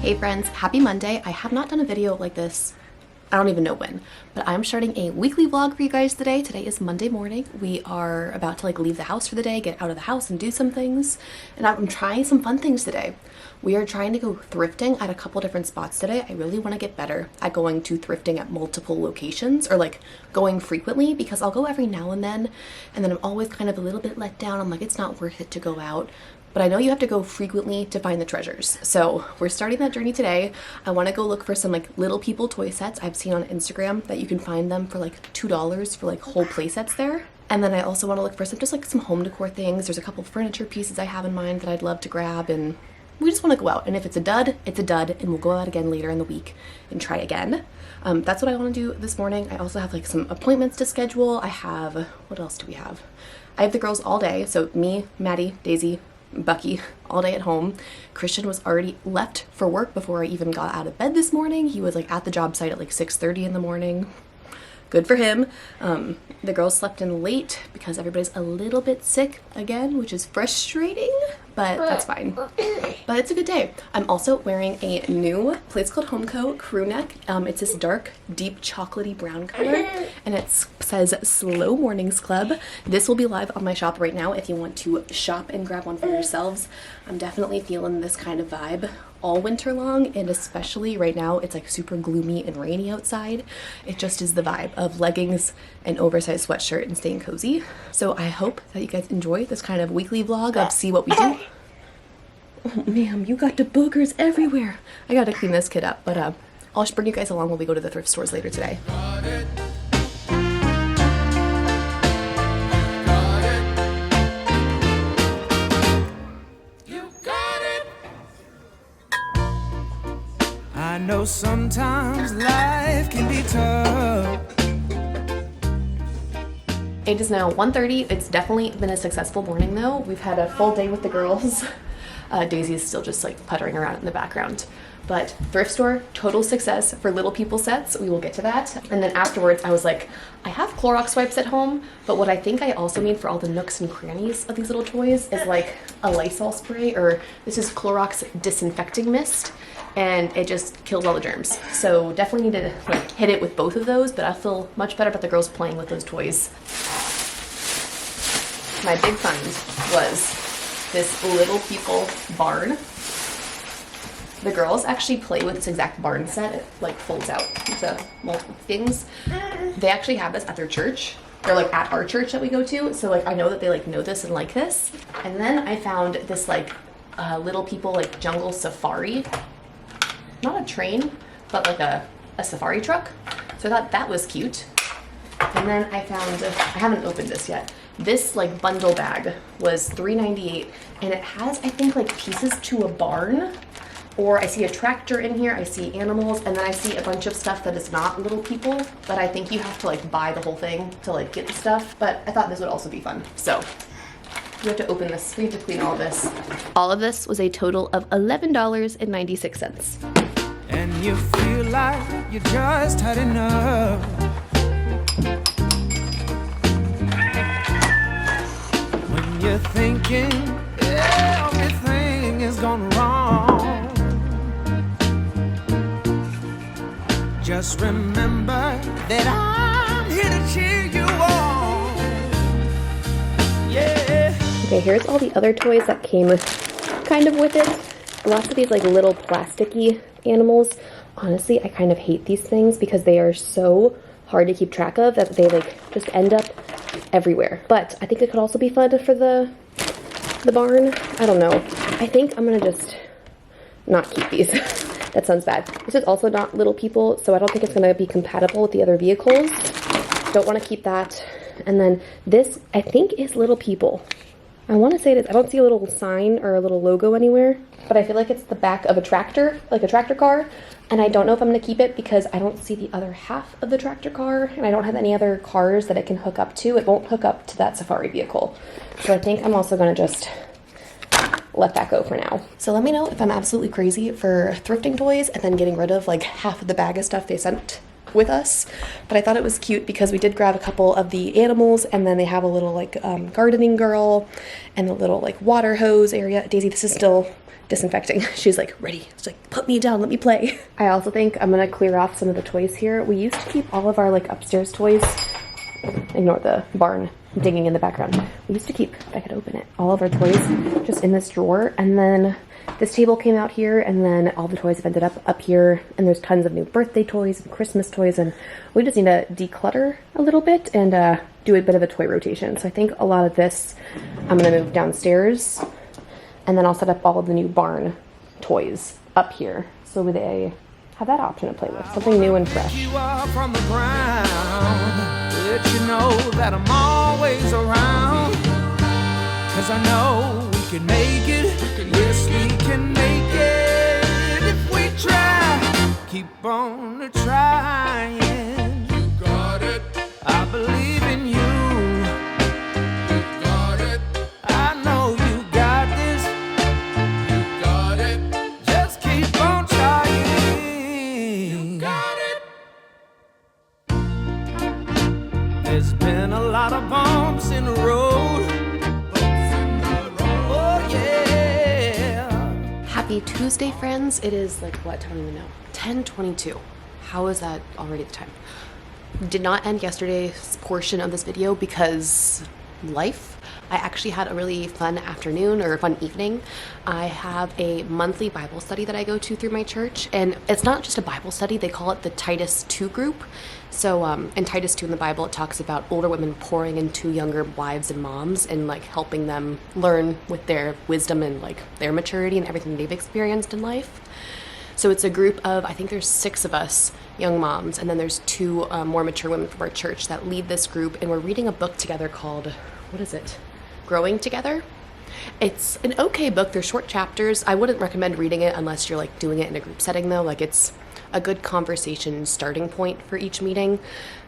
Hey friends, happy Monday. I have not done a video like this, I don't even know when, but I'm starting a weekly vlog for you guys today. Today is Monday morning. We are about to leave the house for the day, get out of the house and do some things. And I'm trying some fun things today. We are trying to go thrifting at a couple different spots today. I really want to get better at going to thrifting at multiple locations, or going frequently, because I'll go every now and then I'm always kind of a little bit let down. I'm like, it's not worth it to go out. But I know you have to go frequently to find the treasures. So we're starting that journey today. I want to go look for some Little People toy sets. I've seen on Instagram that you can find them for $2 for whole play sets there. And then I also want to look for some home decor things. There's a couple furniture pieces I have in mind that I'd love to grab, and we just want to go out. And if it's a dud, it's a dud, and we'll go out again later in the week and try again. That's what I want to do this morning. I also have some appointments to schedule. What else do we have? I have the girls all day. So me, Maddie, Daisy, Bucky all day at home. Christian was already left for work before I even got out of bed this morning. He was at the job site at 6:30 in the morning. Good for him. The girls slept in late because everybody's a little bit sick again, which is frustrating, but that's fine. But it's a good day. I'm also wearing a new Place Called Home Co. crew neck. It's this dark, deep chocolatey brown color, and it says Slow Mornings Club. This will be live on my shop right now if you want to shop and grab one for yourselves. I'm definitely feeling this kind of vibe all winter long, and especially right now. It's super gloomy and rainy outside. It just is the vibe of leggings, an oversized sweatshirt, and staying cozy. So I hope that you guys enjoy this kind of weekly vlog of see what we do. Oh ma'am, you got the boogers everywhere. I gotta clean this kid up, but I'll just bring you guys along when we go to the thrift stores later today. I know sometimes life can be tough. It is now 1:30. It's definitely been a successful morning though. We've had a full day with the girls. Daisy is still just puttering around in the background. But thrift store, total success for Little People sets. We will get to that. And then afterwards I was like, I have Clorox wipes at home, but what I think I also need for all the nooks and crannies of these little toys is a Lysol spray, or this is Clorox disinfecting mist, and it just kills all the germs. So definitely need to hit it with both of those, but I feel much better about the girls playing with those toys. My big find was this Little People barn. The girls actually play with this exact barn set. It folds out into multiple things. They actually have this at their church, or at our church that we go to. So I know that they know this and like this. And then I found this Little People jungle safari. Not a train, but a safari truck. So I thought that was cute. And then I found, I haven't opened this yet. This bundle bag was $3.98, and it has, I think, pieces to a barn. Or I see a tractor in here, I see animals, and then I see a bunch of stuff that is not Little People, but I think you have to buy the whole thing to get the stuff. But I thought this would also be fun. So we have to open this, we have to clean all of this. All of this was a total of $11.96. And you feel like you just had enough. When you're thinking everything is gone wrong, just remember that I'm here to cheer you on. Yeah. Okay, here's all the other toys that came kind of with it. Lots of these little plasticky animals. Honestly, I kind of hate these things because they are so hard to keep track of that they just end up everywhere. But I think it could also be fun for the barn. I don't know. I think I'm gonna just not keep these. That sounds bad. This is also not Little People, so I don't think it's gonna be compatible with the other vehicles. Don't want to keep that. And then this, I think, is Little People. I want to say it is. I don't see a little sign or a little logo anywhere, but I feel like it's the back of a tractor, a tractor car. And I don't know if I'm going to keep it because I don't see the other half of the tractor car, and I don't have any other cars that it can hook up to. It won't hook up to that safari vehicle. So I think I'm also going to just let that go for now. So let me know if I'm absolutely crazy for thrifting toys and then getting rid of half of the bag of stuff they sent with us. But I thought it was cute because we did grab a couple of the animals, and then they have a little gardening girl and a little water hose area. Daisy, this is still disinfecting. She's like, ready. She's like, put me down, let me play. I also think I'm gonna clear off some of the toys here. We used to keep all of our like upstairs toys. Ignore the barn digging in the background. We used to keep, if I could open it, all of our toys just in this drawer. And then this table came out here, and then all the toys have ended up here. And there's tons of new birthday toys and Christmas toys. And we just need to declutter a little bit and do a bit of a toy rotation. So I think a lot of this I'm gonna move downstairs, and then I'll set up all of the new barn toys up here so they have that option to play with, something new and fresh. You are from the ground, let you know that I'm always around, 'cause I know we can make it, yes we can make it if we try, keep on trying. You got it. I believe in you. You got it. I know you got this. You got it. Just keep on trying. You got it. There's been a lot of bumps in the road. Oh yeah. Happy Tuesday, friends. It is like, what, I don't even know, 10:22. How is that already the time? Did not end yesterday's portion of this video because life. I actually had a really fun afternoon or a fun evening. I have a monthly Bible study that I go to through my church, and it's not just a Bible study, they call it the Titus 2 group. So in Titus 2 in the Bible, it talks about older women pouring into younger wives and moms and like helping them learn with their wisdom and like their maturity and everything they've experienced in life. So it's a group of, I think there's 6 of us young moms, and then there's 2 more mature women from our church that lead this group, and we're reading a book together called, what is it? Growing Together. It's an okay book. They're short chapters. I wouldn't recommend reading it unless you're like doing it in a group setting though. Like it's a good conversation starting point for each meeting,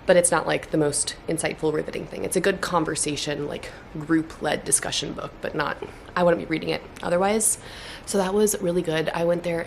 but it's not like the most insightful, riveting thing. It's a good conversation, like group-led discussion book, but not, I wouldn't be reading it otherwise. So that was really good. I went there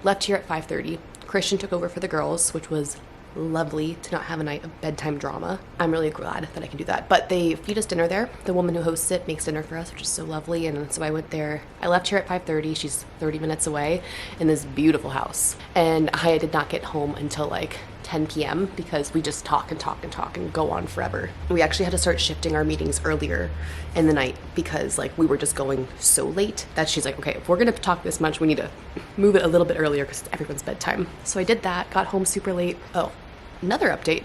left here at 5:30. Christian took over for the girls, which was lovely to not have a night of bedtime drama. I'm really glad that I can do that. But they feed us dinner there. The woman who hosts it makes dinner for us, which is so lovely. And so I went there. I left here at 5:30. She's 30 minutes away in this beautiful house. And I did not get home until like 10 p.m. because we just talk and talk and talk and go on forever. We actually had to start shifting our meetings earlier in the night because like we were just going so late that she's like, okay, if we're gonna talk this much, we need to move it a little bit earlier because it's everyone's bedtime. So I did that, got home super late. Oh, another update.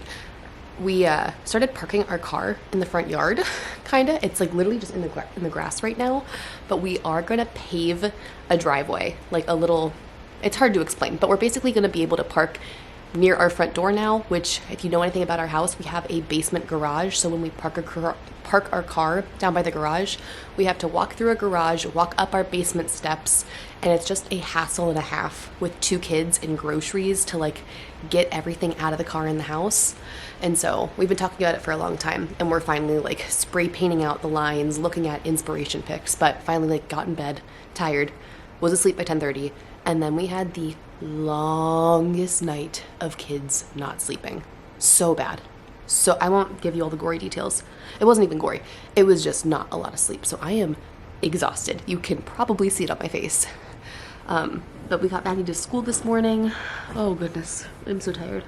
We started parking our car in the front yard, kinda. It's like literally just in the grass right now, but we are gonna pave a driveway, like a little, it's hard to explain, but we're basically gonna be able to park near our front door now, which if you know anything about our house, we have a basement garage. So when we park our car down by the garage, we have to walk through a garage, walk up our basement steps, and it's just a hassle and a half with 2 kids and groceries to like get everything out of the car in the house. And so we've been talking about it for a long time, and we're finally like spray painting out the lines, looking at inspiration pics, but finally like got in bed, tired, was asleep by 10:30, and then we had the longest night of kids not sleeping. So bad. So I won't give you all the gory details. It wasn't even gory. It was just not a lot of sleep. So I am exhausted. You can probably see it on my face. But we got Maddie to school this morning. Oh goodness, I'm so tired.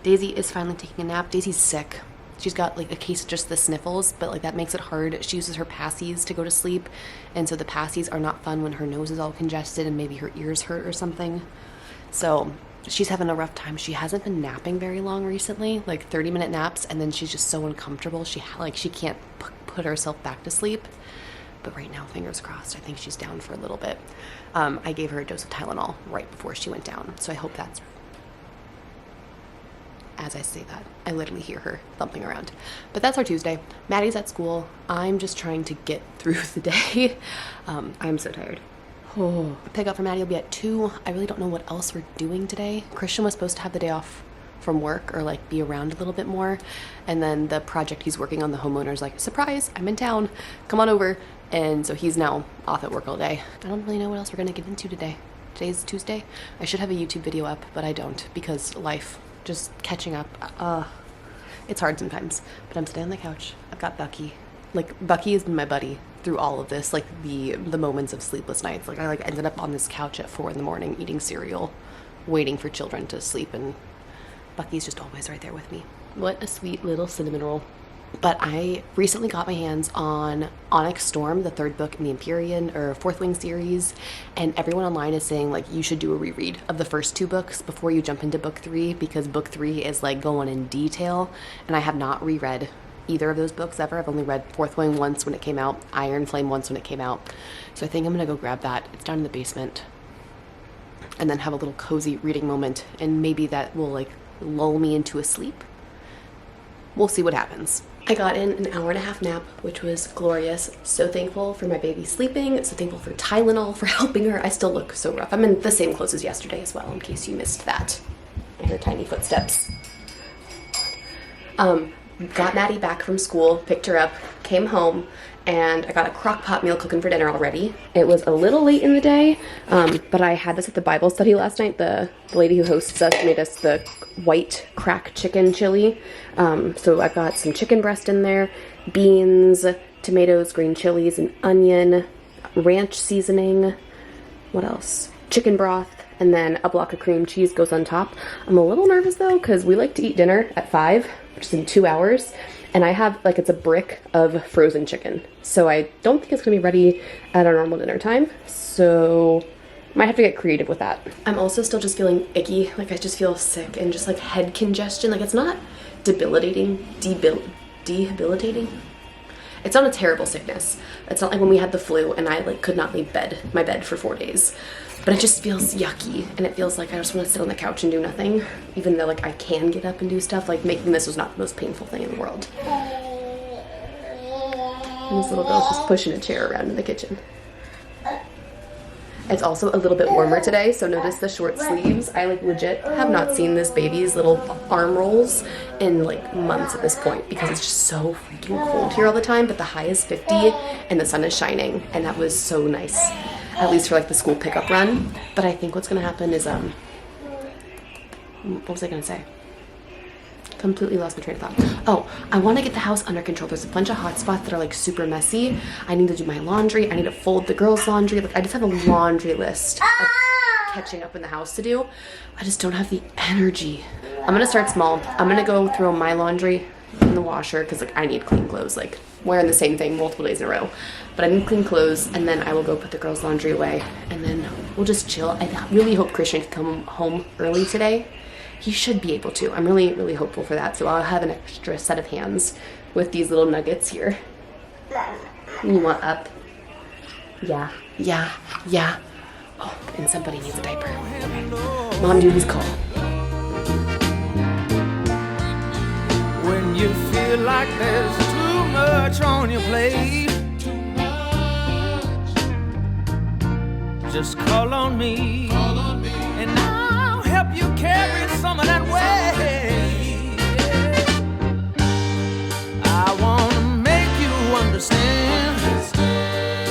Daisy is finally taking a nap. Daisy's sick. She's got like a case of just the sniffles, but like that makes it hard. She uses her passies to go to sleep, and so the passies are not fun when her nose is all congested and maybe her ears hurt or something. So she's having a rough time. She hasn't been napping very long recently, like 30-minute naps, and then she's just so uncomfortable. She can't put herself back to sleep. But right now, fingers crossed, I think she's down for a little bit. I gave her a dose of Tylenol right before she went down, so I hope that's... As I say that, I literally hear her thumping around. But that's our Tuesday. Maddie's at school. I'm just trying to get through the day. I'm so tired. Oh, pickup for Maddie will be at 2. I really don't know what else we're doing today. Christian was supposed to have the day off from work or like be around a little bit more. And then the project he's working on, the homeowner's like, surprise, I'm in town, come on over. And so he's now off at work all day. I don't really know what else we're gonna get into today. Today's Tuesday. I should have a YouTube video up, but I don't because life, just catching up. It's hard sometimes, but I'm sitting on the couch. I've got Bucky. Like, Bucky has been my buddy through all of this, like the moments of sleepless nights. Like I like ended up on this couch at 4 in the morning eating cereal, waiting for children to sleep, and Bucky's just always right there with me. What a sweet little cinnamon roll. But I recently got my hands on Onyx Storm, the third book in the Empyrean or Fourth Wing series, and everyone online is saying like you should do a reread of the first 2 books before you jump into book 3, because book 3 is like going in detail, and I have not reread either of those books ever. I've only read Fourth Wing once when it came out, Iron Flame once when it came out, so I think I'm gonna go grab that. It's down in the basement, and then have a little cozy reading moment, and maybe that will like lull me into a sleep. We'll see what happens. I got in an hour-and-a-half nap, which was glorious. So thankful for my baby sleeping, so thankful for Tylenol for helping her. I still look so rough. I'm in the same clothes as yesterday as well, in case you missed that. I hear tiny footsteps. Got Maddie back from school, picked her up, came home, and I got a crock pot meal cooking for dinner already. It was a little late in the day, but I had this at the Bible study last night. The lady who hosts us made us the white crack chicken chili. So I got some chicken breast in there, beans, tomatoes, green chilies, an onion, ranch seasoning, what else? Chicken broth, and then a block of cream cheese goes on top. I'm a little nervous though, because we like to eat dinner at 5, which is in 2 hours. And I have, like, it's a brick of frozen chicken. So I don't think it's gonna be ready at our normal dinner time. So might have to get creative with that. I'm also still just feeling icky. Like I just feel sick and just like head congestion. Like it's not debilitating, debilitating. It's not a terrible sickness. It's not like when we had the flu and I like could not leave my bed for 4 days. But it just feels yucky, and it feels like I just want to sit on the couch and do nothing, even though like I can get up and do stuff. Like making this was not the most painful thing in the world. And this little girl's just pushing a chair around in the kitchen. It's also a little bit warmer today, so notice the short sleeves. I like legit have not seen this baby's little arm rolls in like months at this point, because it's just so freaking cold here all the time. But the high is 50 and the sun is shining, and that was so nice. At least for like the school pickup run. But I think what's gonna happen is what was I gonna say? Completely lost my train of thought. Oh, I want to get the house under control. There's a bunch of hot spots that are like super messy. I need to do my laundry. I need to fold the girls' laundry. Like I just have a laundry list of catching up in the house to do. I just don't have the energy. I'm gonna start small. I'm gonna go throw my laundry in the washer because like I need clean clothes. Like wearing the same thing multiple days in a row. But I need clean clothes, and then I will go put the girls' laundry away, and then we'll just chill. I really hope Christian can come home early today. He should be able to. I'm really, really hopeful for that. So I'll have an extra set of hands with these little nuggets here. You want up? Yeah, yeah, yeah. Oh, and somebody needs a diaper. Mom duty's call. When you feel like there's too much on your plate, just call on me, and I'll help you carry some of that weight. I wanna make you understand,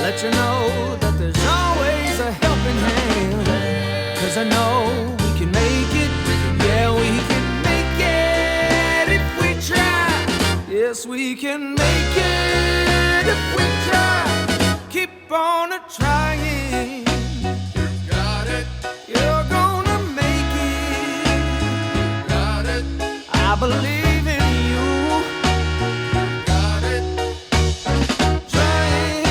let you know that there's always a helping hand, 'cause I know we can make it, yeah we can make it if we try, yes we can make it if we try, keep on trying. You're gonna make it. Got it. I believe in you. Got it. Trying.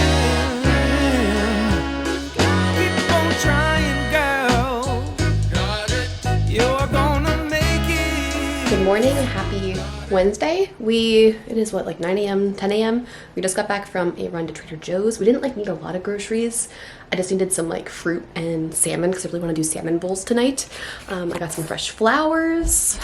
Keep on trying, girl. Got it. You're gonna make it. Good morning and happy Wednesday. It is what, like 9 a.m., 10 a.m. We just got back from a run to Trader Joe's. We didn't like need a lot of groceries. I just needed some like fruit and salmon because I really want to do salmon bowls tonight. I got some fresh flowers.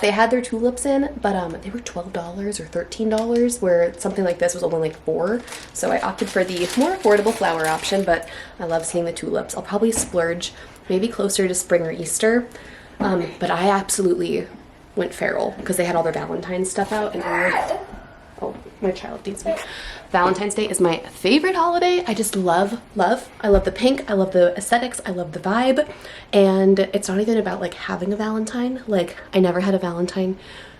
They had their tulips in, but they were $12 or $13, where something like this was only like $4. So I opted for the more affordable flower option, but I love seeing the tulips. I'll probably splurge maybe closer to spring or Easter. But I absolutely went feral because they had all their Valentine stuff out, and oh, my child needs me. Valentine's Day is my favorite holiday. I just love. I love the pink. I love the aesthetics. I love the vibe. And it's not even about like having a Valentine. Like I never had a Valentine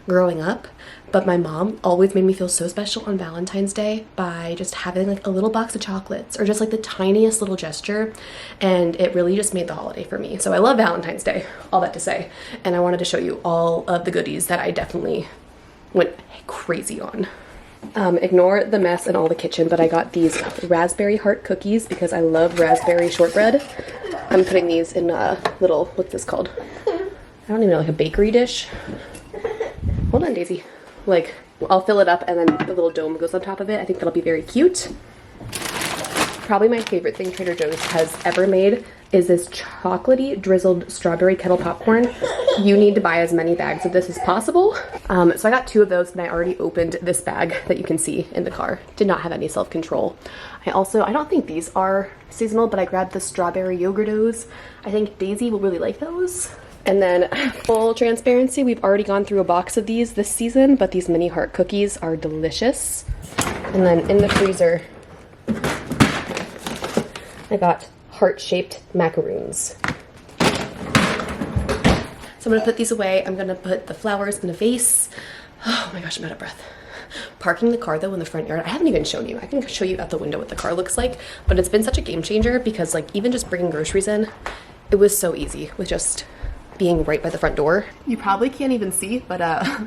growing up, but my mom always made me feel so special on Valentine's Day by just having like a little box of chocolates or just like the tiniest little gesture, and it really just made the holiday for me. So I love Valentine's Day, all that to say, and I wanted to show you all of the goodies that I definitely went crazy on. Ignore the mess in all the kitchen, but I got these raspberry heart cookies because I love raspberry shortbread. I'm putting these in a little, what's this called? I don't even know, like a bakery dish. Hold on, Daisy. Like, I'll fill it up and then the little dome goes on top of it. I think that'll be very cute. Probably my favorite thing Trader Joe's has ever made is this chocolatey drizzled strawberry kettle popcorn. You need to buy as many bags of this as possible. So I got 2 of those and I already opened this bag that you can see in the car. Did not have any self-control. I don't think these are seasonal, but I grabbed the strawberry yogurtos. I think Daisy will really like those. And then, full transparency, we've already gone through a box of these this season, but these mini heart cookies are delicious. And then in the freezer, I got heart-shaped macaroons. So I'm gonna put these away. I'm gonna put the flowers in a vase. Oh my gosh, I'm out of breath. Parking the car though in the front yard, I haven't even shown you. I can show you out the window what the car looks like, but it's been such a game changer because like even just bringing groceries in, it was so easy with just being right by the front door. You probably can't even see, but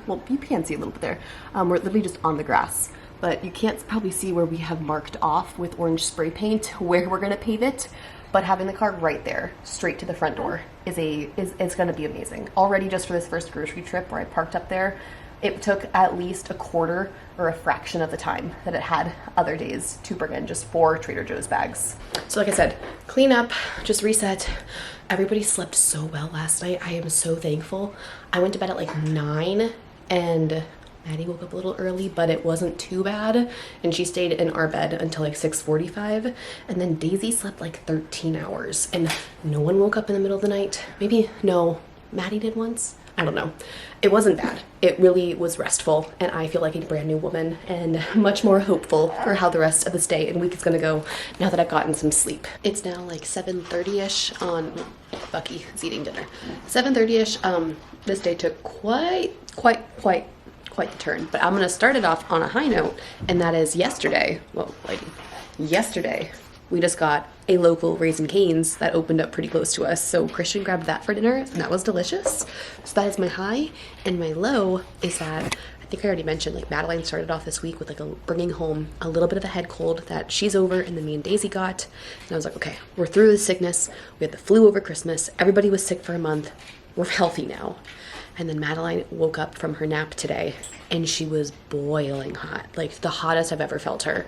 well, you can see a little bit there. We're literally just on the grass, but you can't probably see where we have marked off with orange spray paint where we're gonna pave it. But having the car right there, straight to the front door, is gonna be amazing. Already just for this first grocery trip where I parked up there, it took at least a quarter or a fraction of the time that it had other days to bring in just 4 Trader Joe's bags. So like I said, clean up, just reset. Everybody slept so well last night. I am so thankful. I went to bed at like 9 and Maddie woke up a little early, but it wasn't too bad. And she stayed in our bed until like 6:45. And then Daisy slept like 13 hours and no one woke up in the middle of the night. Maybe, no, Maddie did once. I don't know. It wasn't bad. It really was restful, and I feel like a brand new woman and much more hopeful for how the rest of this day and week is gonna go now that I've gotten some sleep. It's now like 7:30ish on Bucky is eating dinner. 7:30ish. This day took quite the turn, but I'm gonna start it off on a high note, and that is yesterday. Well, yesterday we just got a local Raising Cane's that opened up pretty close to us. So Christian grabbed that for dinner and that was delicious. So that is my high, and my low is that I think I already mentioned like Madeline started off this week with like bringing home a little bit of a head cold that she's over, and then me and Daisy got. And I was like, okay, we're through the sickness. We had the flu over Christmas. Everybody was sick for a month. We're healthy now. And then Madeline woke up from her nap today and she was boiling hot, like the hottest I've ever felt her.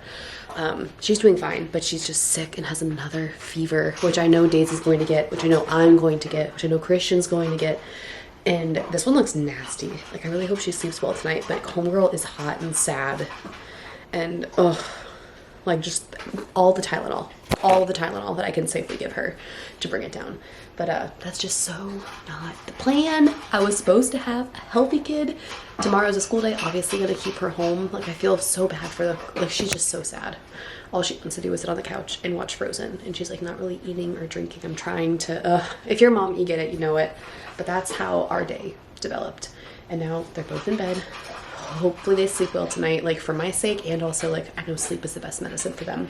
She's doing fine, but she's just sick and has another fever, which I know Daisy's going to get, which I know I'm going to get, which I know Christian's going to get. And this one looks nasty. Like I really hope she sleeps well tonight, but homegirl is hot and sad. And like just all the Tylenol that I can safely give her to bring it down. But that's just so not the plan. I was supposed to have a healthy kid. Tomorrow's a school day, obviously gonna keep her home. Like I feel so bad for the, like she's just so sad. All she wants to do is sit on the couch and watch Frozen. And she's like not really eating or drinking. I'm trying to, if you're a mom, you get it, you know it. But that's how our day developed. And now they're both in bed. Hopefully they sleep well tonight, like for my sake, and also like I know sleep is the best medicine for them.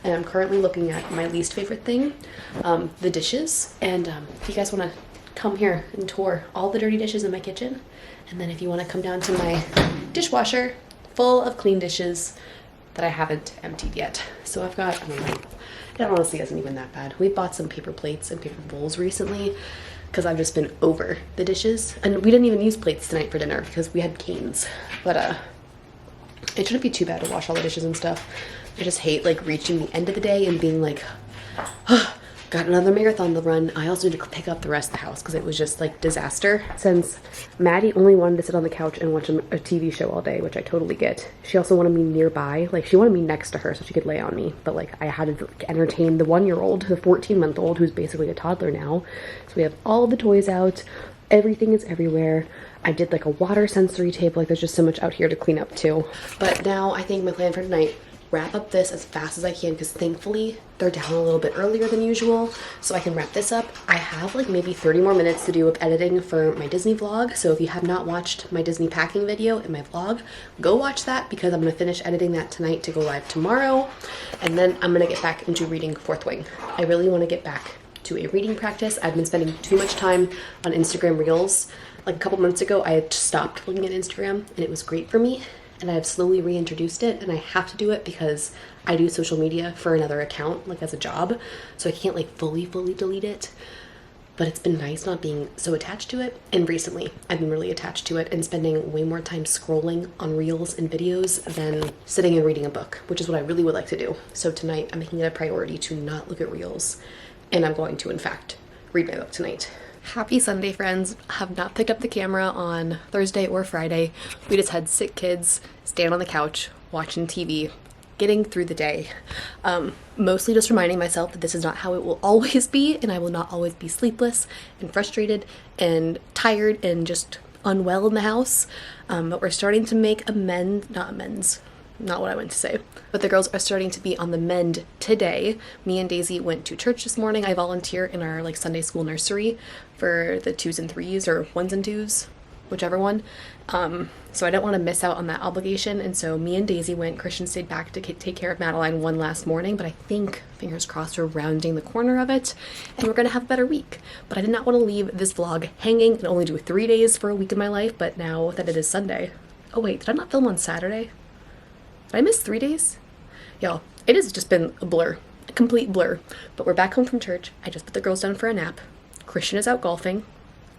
And I'm currently looking at my least favorite thing, the dishes. And if you guys want to come here and tour all the dirty dishes in my kitchen, and then if you want to come down to my dishwasher full of clean dishes that I haven't emptied yet. So I've got, I mean, it honestly isn't even that bad. We bought some paper plates and paper bowls recently because I've just been over the dishes, and we didn't even use plates tonight for dinner because we had Cane's. But it shouldn't be too bad to wash all the dishes and stuff. I just hate like reaching the end of the day and being like, oh, got another marathon to run. I also need to pick up the rest of the house because it was just like disaster. Since Maddie only wanted to sit on the couch and watch a TV show all day, which I totally get. She also wanted me nearby. Like she wanted me next to her so she could lay on me. But like I had to entertain the 1-year-old, the 14-month-old who's basically a toddler now. So we have all the toys out. Everything is everywhere. I did like a water sensory table. Like there's just so much out here to clean up too. But now I think my plan for tonight wrap up this as fast as I can because thankfully they're down a little bit earlier than usual, so I can wrap this up. I have like maybe 30 more minutes to do of editing for my Disney vlog, so if you have not watched my Disney packing video in my vlog, go watch that because I'm going to finish editing that tonight to go live tomorrow, and then I'm going to get back into reading Fourth Wing. I really want to get back to a reading practice. I've been spending too much time on Instagram Reels. Like a couple months ago, I had stopped looking at Instagram and it was great for me, and I've slowly reintroduced it, and I have to do it because I do social media for another account, like as a job, so I can't like fully delete it. But it's been nice not being so attached to it, and recently I've been really attached to it and spending way more time scrolling on Reels and videos than sitting and reading a book, which is what I really would like to do. So tonight I'm making it a priority to not look at Reels, and I'm going to, in fact, read my book tonight. Happy Sunday, friends. Have not picked up the camera on Thursday or Friday. We just had sick kids, stand on the couch, watching TV, getting through the day. Mostly just reminding myself that this is not how it will always be, and I will not always be sleepless and frustrated and tired and just unwell in the house. But we're starting to make not what I meant to say. But the girls are starting to be on the mend today. Me and Daisy went to church this morning. I volunteer in our like Sunday school nursery for the 2s and 3s or 1s and 2s, whichever one. So I don't want to miss out on that obligation. And so me and Daisy went. Christian stayed back to take care of Madeline one last morning, but I think, fingers crossed, we're rounding the corner of it and we're going to have a better week. But I did not want to leave this vlog hanging and only do 3 days for a week in my life. But now that it is Sunday, oh wait, did I not film on Saturday? Did I miss 3 days? Y'all, it has just been a blur, a complete blur. But we're back home from church. I just put the girls down for a nap. Christian is out golfing.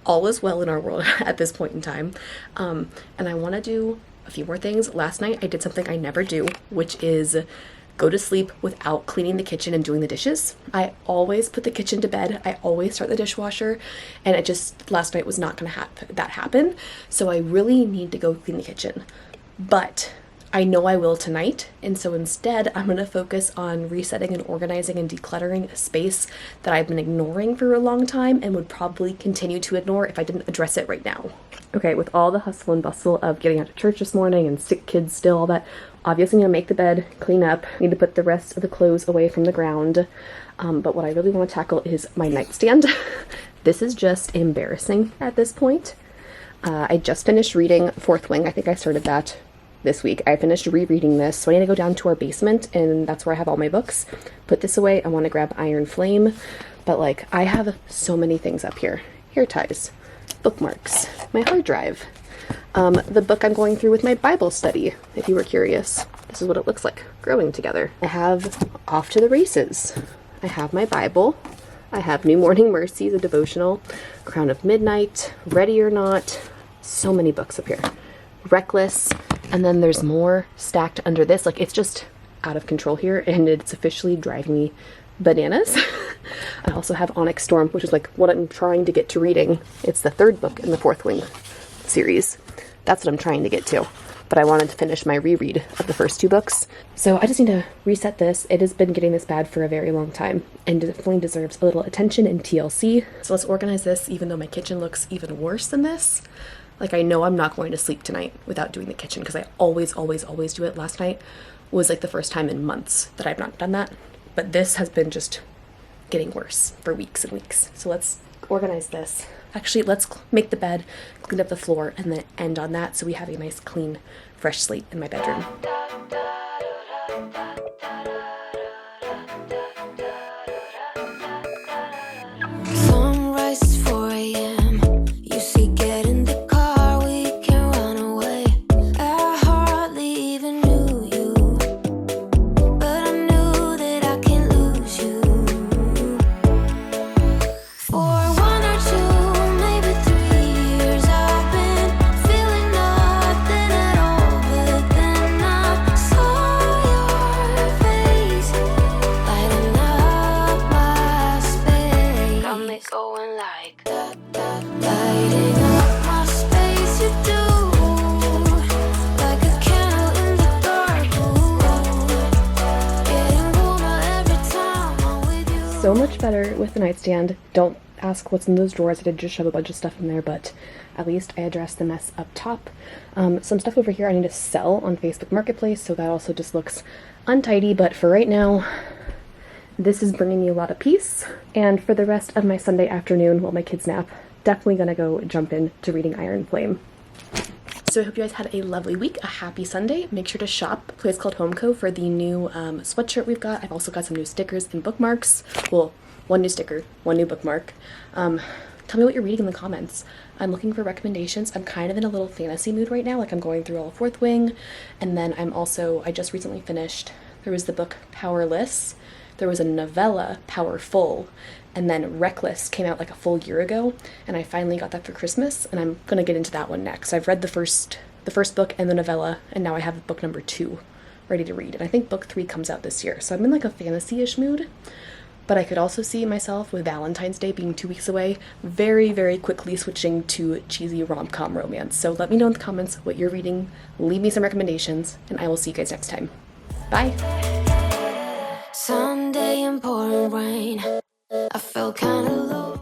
All is well in our world at this point in time. And I want to do a few more things. Last night I did something I never do, which is go to sleep without cleaning the kitchen and doing the dishes. I always put the kitchen to bed. I always start the dishwasher, and it just, last night was not going to have that happen. So I really need to go clean the kitchen. But I know I will tonight, and so instead I'm going to focus on resetting and organizing and decluttering a space that I've been ignoring for a long time and would probably continue to ignore if I didn't address it right now. Okay, with all the hustle and bustle of getting out to church this morning and sick kids still, all that, obviously I'm going to make the bed, clean up, need to put the rest of the clothes away from the ground. But what I really want to tackle is my nightstand. This is just embarrassing at this point. I just finished reading Fourth Wing. I think I started that this week. I finished rereading this, so I need to go down to our basement, and that's where I have all my books. Put this away. I want to grab Iron Flame, but like I have so many things up here. Hair ties, bookmarks, my hard drive, the book I'm going through with my Bible study, if you were curious. This is what it looks like growing together. I have Off to the Races. I have my Bible. I have New Morning Mercies, a devotional, Crown of Midnight, Ready or Not. So many books up here. Reckless. And then there's more stacked under this. Like, it's just out of control here, and it's officially driving me bananas. I also have Onyx Storm, which is like what I'm trying to get to reading. It's the 3rd book in the Fourth Wing series. That's what I'm trying to get to. But I wanted to finish my reread of the first 2 books. So I just need to reset this. It has been getting this bad for a very long time and definitely deserves a little attention and TLC. So let's organize this, even though my kitchen looks even worse than this. Like, I know I'm not going to sleep tonight without doing the kitchen because I always do it. Last night was like the first time in months that I've not done that. But this has been just getting worse for weeks and weeks. So let's organize this. Actually, let's make the bed, clean up the floor, and then end on that so we have a nice, clean, fresh slate in my bedroom. Sunrise is 4 a.m. You see, get in the car, we can run away. I hardly even knew you, but I knew that I can't lose you. For 1 or 2, maybe 3 years, I've been feeling nothing at all. But then I saw your face lighting up my space. Got me going like that, lighting up my space. You do, like a candle in the dark. Ooh, getting warmer every time I'm with you. So much better with the nightstand. Don't ask what's in those drawers. I did just shove a bunch of stuff in there, but at least I addressed the mess up top. Some stuff over here I need to sell on Facebook Marketplace, so that also just looks untidy, but for right now, this is bringing me a lot of peace. And for the rest of my Sunday afternoon while my kids nap, definitely gonna go jump into reading Iron Flame. So I hope you guys had a lovely week, a happy Sunday. Make sure to shop a place called Homeco for the new sweatshirt we've got. I've also got some new stickers and bookmarks. Well, one new sticker, one new bookmark. Tell me what you're reading in the comments. I'm looking for recommendations. I'm kind of in a little fantasy mood right now, like I'm going through all of Fourth Wing. And then I just recently finished, there was the book Powerless. There was a novella, Powerful, and then Reckless came out like a full year ago, and I finally got that for Christmas, and I'm gonna get into that one next. I've read the first book and the novella, and now I have book number 2 ready to read, and I think book 3 comes out this year, so I'm in like a fantasy-ish mood, but I could also see myself with Valentine's Day being 2 weeks away, very, very quickly switching to cheesy rom-com romance. So let me know in the comments what you're reading, leave me some recommendations, and I will see you guys next time. Bye! Sunday in pouring rain, I felt kinda low.